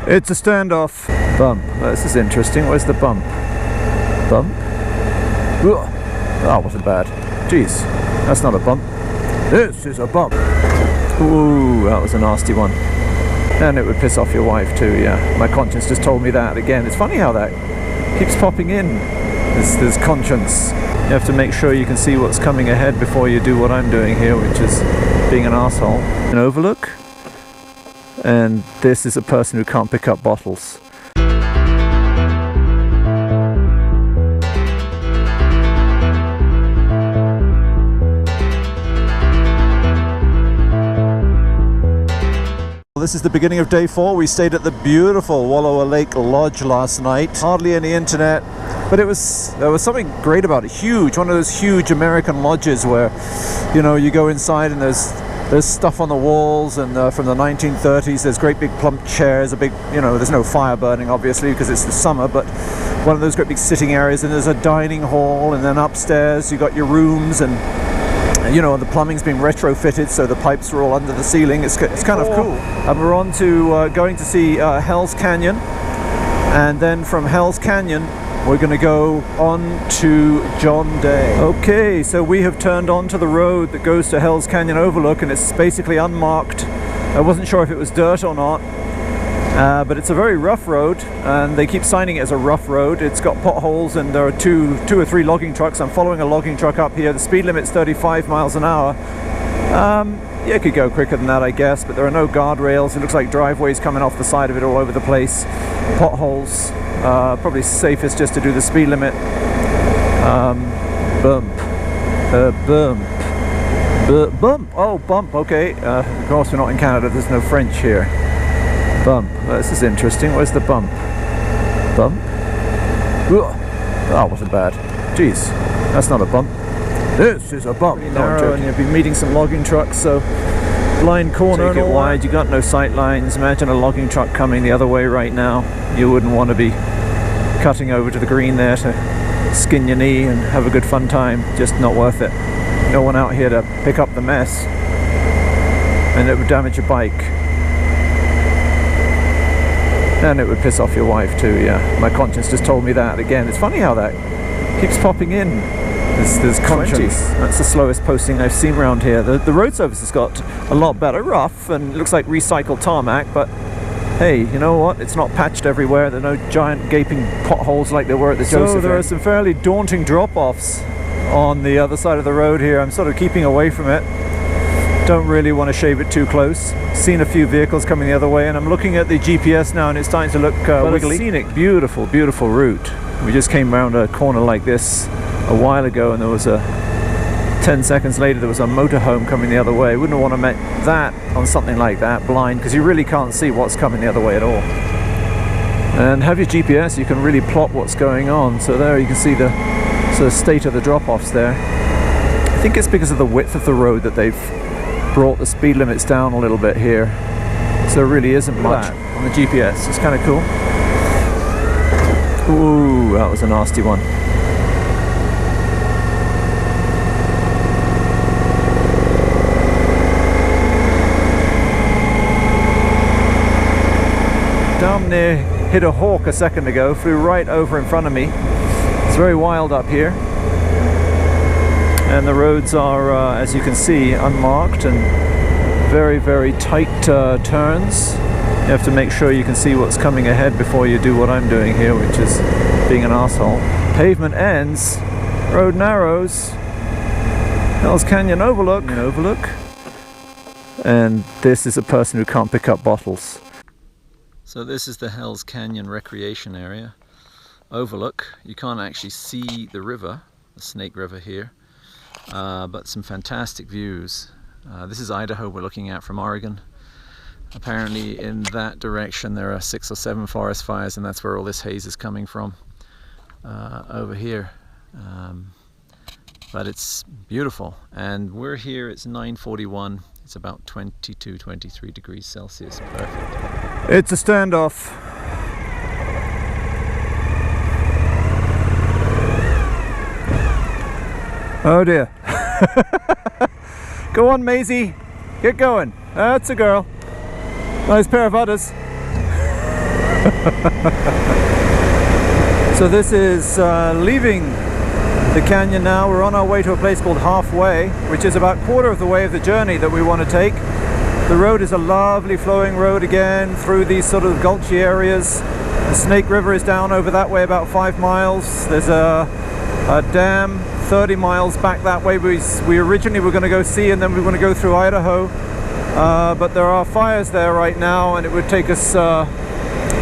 It's a standoff. Bump. This is interesting. Where's the bump? Bump? Ugh. Oh, wasn't bad. Jeez, that's not a bump. This is a bump. Ooh, that was a nasty one. And it would piss off your wife too, yeah. My conscience just told me that again. It's funny how that keeps popping in. This conscience. You have to make sure you can see what's coming ahead before you do what I'm doing here, which is being an asshole. An overlook. And this is a person who can't pick up bottles. This is the beginning of day 4. We stayed at the beautiful Wallowa Lake Lodge last night. Hardly any internet, but there was something great about it. Huge, one of those huge American lodges where, you know, you go inside and there's stuff on the walls, and from the 1930s there's great big plump chairs, a big, you know, there's no fire burning obviously because it's the summer, but one of those great big sitting areas, and there's a dining hall, and then upstairs you got your rooms, and you know, the plumbing's been retrofitted, so the pipes are all under the ceiling. It's kind of cool. And we're on to going to see Hell's Canyon, and then from Hell's Canyon we're going to go on to John Day. Okay, so we have turned onto the road that goes to Hell's Canyon Overlook, and it's basically unmarked. I wasn't sure if it was dirt or not, but it's a very rough road, and they keep signing it as a rough road. It's got potholes, and there are two or three logging trucks. I'm following a logging truck up here. The speed limit's 35 miles an hour. Yeah, it could go quicker than that, I guess, but there are no guardrails. It looks like driveways coming off the side of it all over the place. Potholes. Probably safest just to do the speed limit. Bump. Bump. Oh, bump. Okay. Of course, we're not in Canada. There's no French here. Bump. This is interesting. Where's the bump? Bump? Ugh. Oh, wasn't bad. Jeez, that's not a bump. This is a bump. Pretty narrow, and you'll be meeting some logging trucks, so blind corner. Take it wide. You got no sight lines. Imagine a logging truck coming the other way right now. You wouldn't want to be cutting over to the green there to skin your knee and have a good fun time. Just not worth it. No one out here to pick up the mess, and it would damage your bike. And it would piss off your wife too, yeah. My conscience just told me that again. It's funny how that keeps popping in. There's conscience. That's the slowest posting I've seen around here. The road surface has got a lot better. Rough, and it looks like recycled tarmac, but hey, you know what? It's not patched everywhere. There are no giant gaping potholes like there were at the Joseph. So there are some fairly daunting drop-offs on the other side of the road here. I'm sort of keeping away from it. Don't really want to shave it too close. Seen a few vehicles coming the other way, and I'm looking at the GPS now, and it's starting to look wiggly. Scenic, beautiful, beautiful route. We just came around a corner like this a while ago, and there was 10 seconds later there was a motorhome coming the other way. Wouldn't want to met that on something like that blind, because you really can't see what's coming the other way at all. And have your GPS, you can really plot what's going on. So there you can see the sort of state of the drop-offs there. I think it's because of the width of the road that they've brought the speed limits down a little bit here, so there really isn't much on the GPS. It's kind of cool. Ooh, that was a nasty one. Damn near hit a hawk a second ago, flew right over in front of me. It's very wild up here. And the roads are, as you can see, unmarked and very, very tight turns. You have to make sure you can see what's coming ahead before you do what I'm doing here, which is being an asshole. Pavement ends, road narrows, Hell's Canyon Overlook. And this is a person who can't pick up bottles. So this is the Hell's Canyon recreation area. Overlook. You can't actually see the river, the Snake River here. But some fantastic views. This is Idaho we're looking at from Oregon. Apparently in that direction there are 6 or 7 forest fires, and that's where all this haze is coming from over here. But it's beautiful, and we're here, it's 9:41, it's about 22, 23 degrees Celsius. Perfect. It's a standoff. Oh dear. Go on, Maisie. Get going. That's a girl. Nice pair of udders. So this is leaving the canyon now. We're on our way to a place called Halfway, which is about quarter of the way of the journey that we want to take. The road is a lovely flowing road again through these sort of gulchy areas. The Snake River is down over that way about 5 miles. There's a dam 30 miles back that way we originally were going to go see, and then we were going to go through Idaho. But there are fires there right now, and it would take us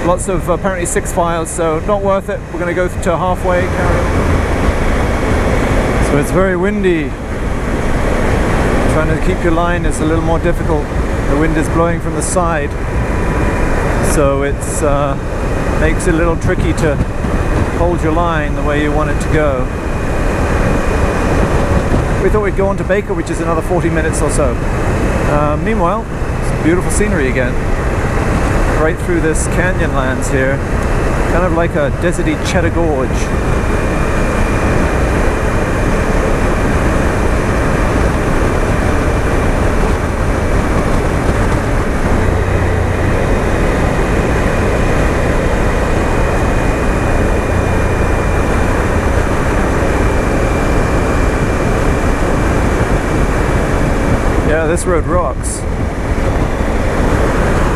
lots of, apparently 6 fires, so not worth it. We're going to go to Halfway. So it's very windy. Trying to keep your line is a little more difficult. The wind is blowing from the side, so it's makes it a little tricky to hold your line the way you want it to go. We thought we'd go on to Baker, which is another 40 minutes or so. Meanwhile, it's beautiful scenery again. Right through this canyon lands here, kind of like a deserty Cheddar Gorge. Yeah, this road rocks.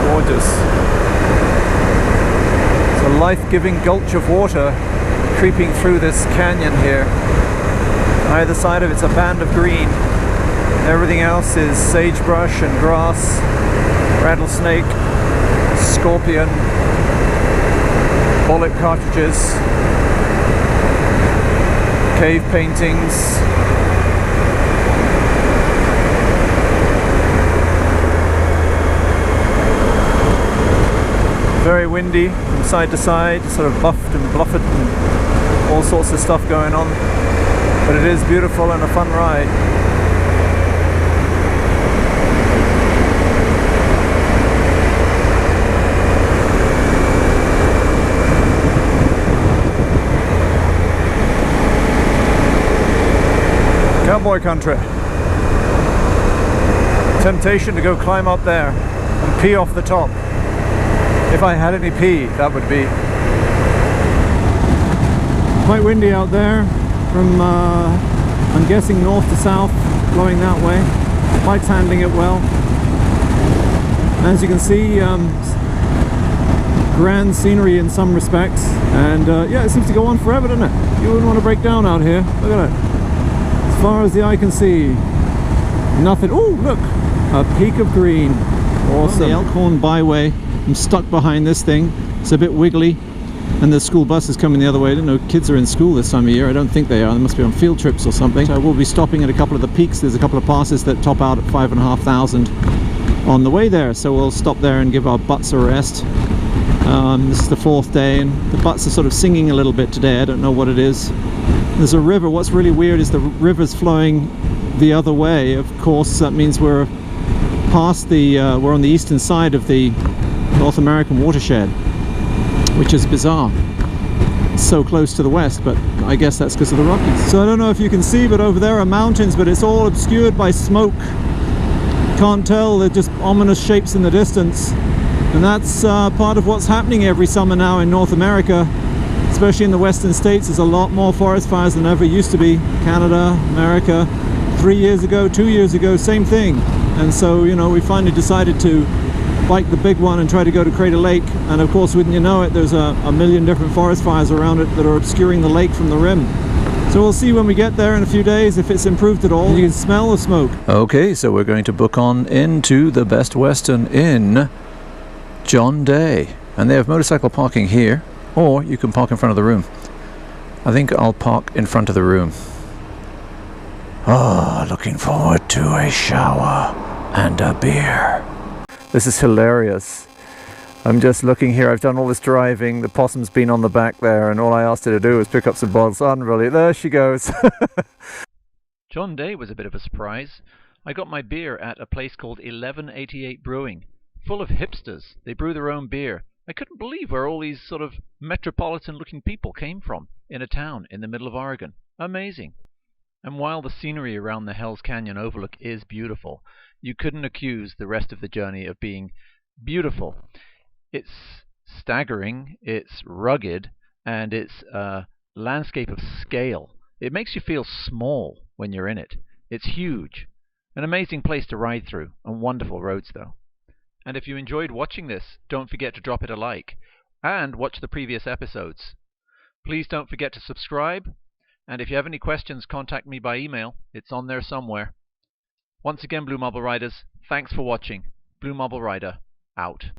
Gorgeous. It's a life-giving gulch of water creeping through this canyon here. Either side of it's a band of green. Everything else is sagebrush and grass, rattlesnake, scorpion, bullet cartridges, cave paintings. Very windy from side to side, sort of buffed and bluffed and all sorts of stuff going on. But it is beautiful and a fun ride. Cowboy country. Temptation to go climb up there and pee off the top. If I had any pee, that would be. Quite windy out there from, I'm guessing north to south, blowing that way. Mike's handling it well. As you can see, grand scenery in some respects. And yeah, it seems to go on forever, doesn't it? You wouldn't want to break down out here. Look at it. As far as the eye can see, nothing. Oh, look! A peak of green. Awesome. The Elkhorn Byway. I'm stuck behind this thing. It's a bit wiggly, and the school bus is coming the other way. I don't know, kids are in school this time of year. I don't think they are. They must be on field trips or something. So we'll be stopping at a couple of the peaks. There's a couple of passes that top out at 5,500 on the way there, so we'll stop there and give our butts a rest. This is the 4th day, and the butts are sort of singing a little bit today. I don't know what it is. There's a river. What's really weird is the river's flowing the other way. Of course, that means we're past the we're on the eastern side of the North American watershed, which is bizarre. It's so close to the west, but I guess that's because of the Rockies. So I don't know if you can see, but over there are mountains, but it's all obscured by smoke. Can't tell, they're just ominous shapes in the distance. And that's part of what's happening every summer now in North America, especially in the western states. There's a lot more forest fires than ever used to be. Canada, America, 3 years ago, 2 years ago, same thing. And so, you know, we finally decided to bike the big one and try to go to Crater Lake, and of course, wouldn't you know it, there's a million different forest fires around it that are obscuring the lake from the rim. So we'll see when we get there in a few days if it's improved at all. You can smell the smoke. Okay, so we're going to book on into the Best Western in John Day, and they have motorcycle parking here, or you can park in front of the room. I think I'll park in front of the room. Oh, looking forward to a shower and a beer. This is hilarious. I'm just looking here, I've done all this driving, the possum's been on the back there, and all I asked her to do was pick up some bottles. Unreal. There she goes. John Day was a bit of a surprise. I got my beer at a place called 1188 Brewing, full of hipsters. They brew their own beer. I couldn't believe where all these sort of metropolitan-looking people came from in a town in the middle of Oregon. Amazing. And while the scenery around the Hells Canyon overlook is beautiful, you couldn't accuse the rest of the journey of being beautiful. It's staggering, it's rugged, and it's a landscape of scale. It makes you feel small when you're in it. It's huge. An amazing place to ride through, and wonderful roads though. And if you enjoyed watching this, don't forget to drop it a like, and watch the previous episodes. Please don't forget to subscribe, and if you have any questions, contact me by email. It's on there somewhere. Once again, Blue Marble Riders, thanks for watching. Blue Marble Rider, out.